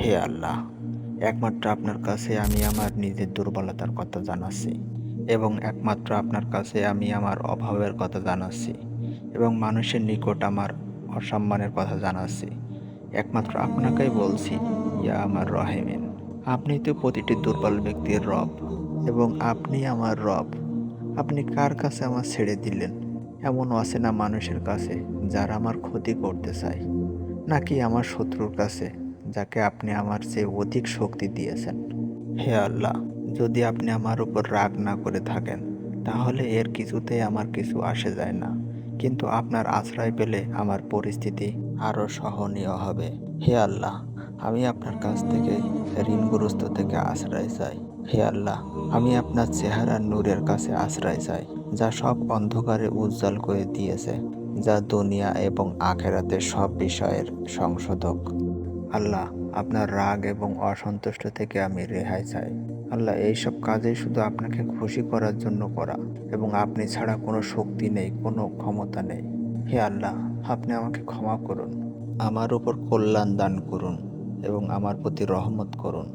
হে আল্লাহ, একমাত্র আপনার কাছে আমি আমার নিজের দুর্বলতার কথা জানাচ্ছি এবং একমাত্র আপনার কাছে আমি আমার অভাবের কথা জানাচ্ছি এবং মানুষের নিকট আমার অসম্মানের কথা জানাচ্ছি। একমাত্র আপনাকেই বলছি, ইয়া আমার রহেমিন। আপনি তো প্রতিটি দুর্বল ব্যক্তির রব এবং আপনি আমার রব। আপনি কার কাছে আমার ছেড়ে দিলেন? এমন অচেনা মানুষের কাছে যারা আমার ক্ষতি করতে চায়, নাকি আমার শত্রুর কাছে যাকে আপনি আমার চেয়ে অধিক শক্তি দিয়েছেন? হে আল্লাহ, যদি আপনি আমার উপর রাগ না করে থাকেন তাহলে এর কিছুতেই আমার কিছু আসে যায় না, কিন্তু আপনার আশ্রয় পেলে আমার পরিস্থিতি আরও সহনীয় হবে। হে আল্লাহ, আমি আপনার কাছ থেকে ঋণগ্রস্ত থেকে আশ্রয় চাই। হে আল্লাহ, আমি আপনার চেহারার নূরের কাছে আশ্রয় চাই, যা সব অন্ধকারে উজ্জ্বল করে দিয়েছে, যা দুনিয়া এবং আখেরাতের সব বিষয়ের সংশোধক। আল্লাহ, আপনার রাগ এবং অসন্তুষ্ট থেকে আমি রেহাই চাই। আল্লাহ, এইসব কাজে শুধু আপনাকে খুশি করার জন্য করা এবং আপনি ছাড়া কোনো শক্তি নেই, কোনো ক্ষমতা নেই। হে আল্লাহ, আপনি আমাকে ক্ষমা করুন, আমার উপর কল্যাণ দান করুন এবং আমার প্রতি রহমত করুন।